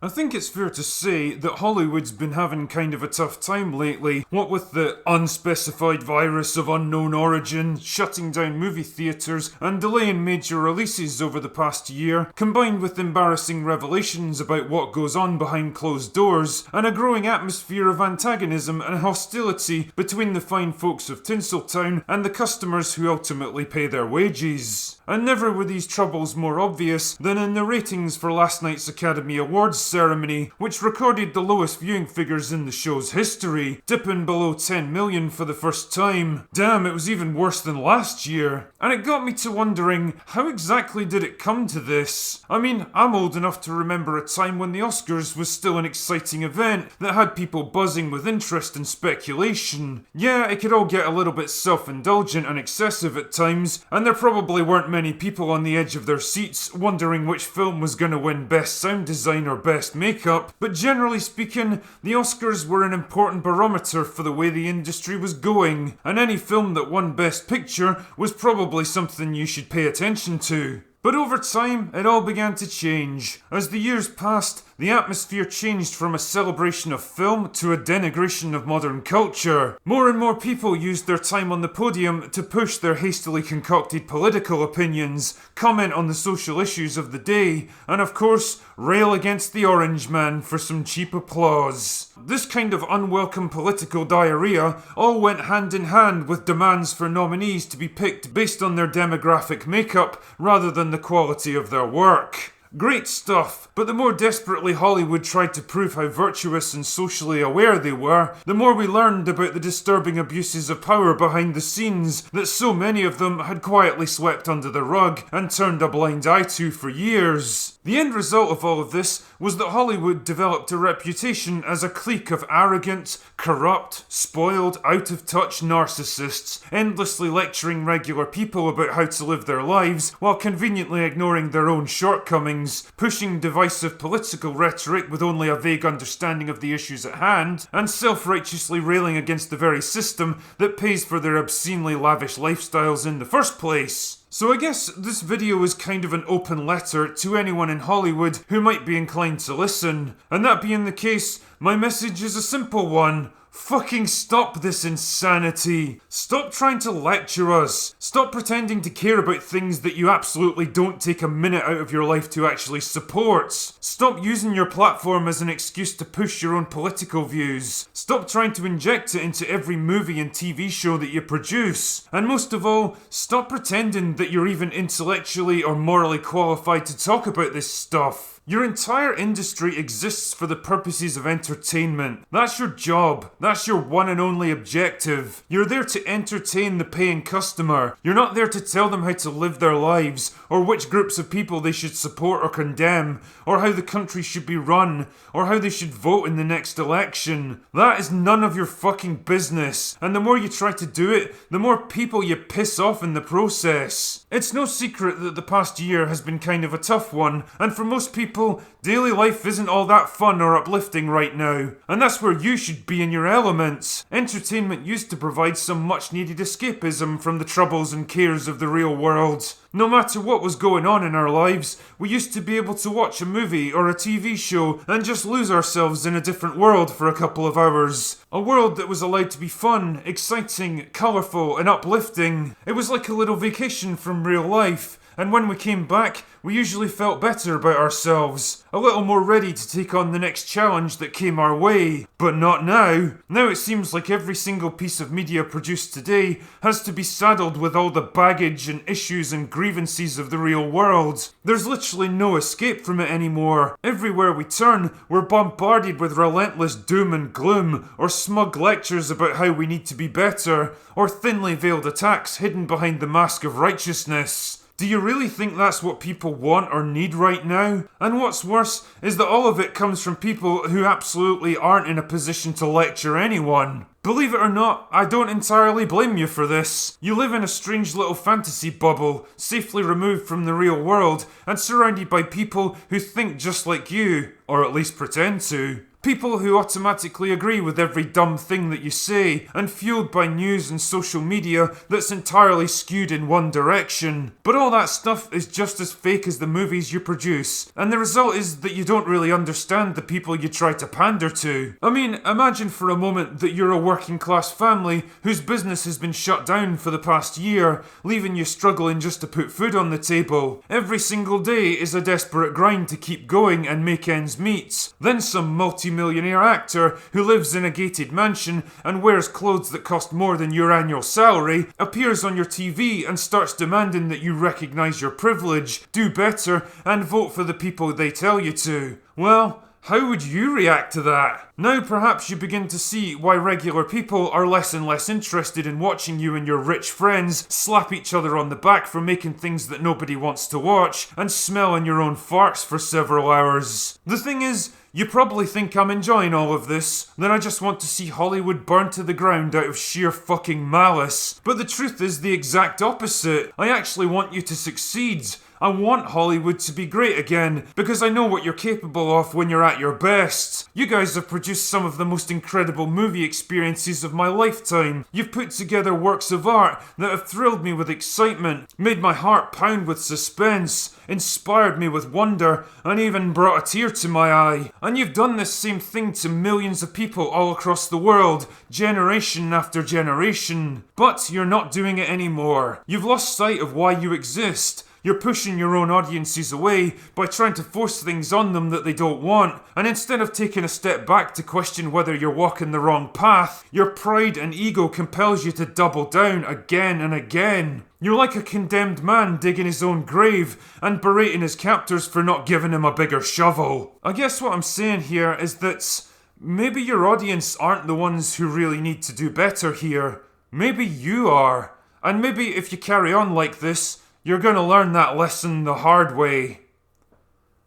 I think it's fair to say that Hollywood's been having kind of a tough time lately, what with the unspecified virus of unknown origin, shutting down movie theatres and delaying major releases over the past year, combined with embarrassing revelations about what goes on behind closed doors, and a growing atmosphere of antagonism and hostility between the fine folks of Tinseltown and the customers who ultimately pay their wages. And never were these troubles more obvious than in the ratings for last night's Academy Awards ceremony, which recorded the lowest viewing figures in the show's history, dipping below 10 million for the first time. Damn, it was even worse than last year. And it got me to wondering, how exactly did it come to this? I mean, I'm old enough to remember a time when the Oscars was still an exciting event that had people buzzing with interest and speculation. Yeah, it could all get a little bit self-indulgent and excessive at times, and there probably weren't many people on the edge of their seats wondering which film was going to win Best Sound Design or Best Makeup, but generally speaking, the Oscars were an important barometer for the way the industry was going, and any film that won Best Picture was probably something you should pay attention to. But over time, it all began to change. As the years passed, the atmosphere changed from a celebration of film to a denigration of modern culture. More and more people used their time on the podium to push their hastily concocted political opinions, comment on the social issues of the day, and of course, rail against the Orange Man for some cheap applause. This kind of unwelcome political diarrhea all went hand in hand with demands for nominees to be picked based on their demographic makeup rather than the quality of their work. Great stuff, but the more desperately Hollywood tried to prove how virtuous and socially aware they were, the more we learned about the disturbing abuses of power behind the scenes that so many of them had quietly swept under the rug and turned a blind eye to for years. The end result of all of this was that Hollywood developed a reputation as a clique of arrogant, corrupt, spoiled, out-of-touch narcissists, endlessly lecturing regular people about how to live their lives while conveniently ignoring their own shortcomings, pushing divisive political rhetoric with only a vague understanding of the issues at hand, and self-righteously railing against the very system that pays for their obscenely lavish lifestyles in the first place. So I guess this video is kind of an open letter to anyone in Hollywood who might be inclined to listen. And that being the case, my message is a simple one. Fucking stop this insanity. Stop trying to lecture us. Stop pretending to care about things that you absolutely don't take a minute out of your life to actually support. Stop using your platform as an excuse to push your own political views. Stop trying to inject it into every movie and TV show that you produce. And most of all, stop pretending that you're even intellectually or morally qualified to talk about this stuff. Your entire industry exists for the purposes of entertainment. That's your job. That's your one and only objective. You're there to entertain the paying customer. You're not there to tell them how to live their lives, or which groups of people they should support or condemn, or how the country should be run, or how they should vote in the next election. That is none of your fucking business. And the more you try to do it, the more people you piss off in the process. It's no secret that the past year has been kind of a tough one, and for most people, daily life isn't all that fun or uplifting right now. And that's where you should be in your elements. Entertainment used to provide some much needed escapism from the troubles and cares of the real world. No matter what was going on in our lives, we used to be able to watch a movie or a TV show and just lose ourselves in a different world for a couple of hours. A world that was allowed to be fun, exciting, colourful and uplifting. It was like a little vacation from real life. And when we came back, we usually felt better about ourselves, a little more ready to take on the next challenge that came our way. But not now. Now it seems like every single piece of media produced today has to be saddled with all the baggage and issues and grievances of the real world. There's literally no escape from it anymore. Everywhere we turn, we're bombarded with relentless doom and gloom, or smug lectures about how we need to be better, or thinly veiled attacks hidden behind the mask of righteousness. Do you really think that's what people want or need right now? And what's worse is that all of it comes from people who absolutely aren't in a position to lecture anyone. Believe it or not, I don't entirely blame you for this. You live in a strange little fantasy bubble, safely removed from the real world, and surrounded by people who think just like you, or at least pretend to. People who automatically agree with every dumb thing that you say, and fueled by news and social media that's entirely skewed in one direction. But all that stuff is just as fake as the movies you produce, and the result is that you don't really understand the people you try to pander to. I mean, imagine for a moment that you're a working class family whose business has been shut down for the past year, leaving you struggling just to put food on the table. Every single day is a desperate grind to keep going and make ends meet. Then some multi-millionaire actor who lives in a gated mansion and wears clothes that cost more than your annual salary appears on your TV and starts demanding that you recognise your privilege, do better, and vote for the people they tell you to. Well, how would you react to that? Now perhaps you begin to see why regular people are less and less interested in watching you and your rich friends slap each other on the back for making things that nobody wants to watch and smelling your own farts for several hours. The thing is, you probably think I'm enjoying all of this, then I just want to see Hollywood burn to the ground out of sheer fucking malice. But the truth is the exact opposite. I actually want you to succeed. I want Hollywood to be great again, because I know what you're capable of when you're at your best. You guys have produced some of the most incredible movie experiences of my lifetime. You've put together works of art that have thrilled me with excitement, made my heart pound with suspense, inspired me with wonder, and even brought a tear to my eye. And you've done this same thing to millions of people all across the world, generation after generation. But you're not doing it anymore. You've lost sight of why you exist. You're pushing your own audiences away by trying to force things on them that they don't want, and instead of taking a step back to question whether you're walking the wrong path, your pride and ego compels you to double down again and again. You're like a condemned man digging his own grave and berating his captors for not giving him a bigger shovel. I guess what I'm saying here is that maybe your audience aren't the ones who really need to do better here. Maybe you are. And maybe if you carry on like this, you're gonna learn that lesson the hard way.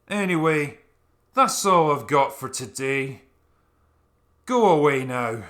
Anyway, that's all I've got for today. Go away now.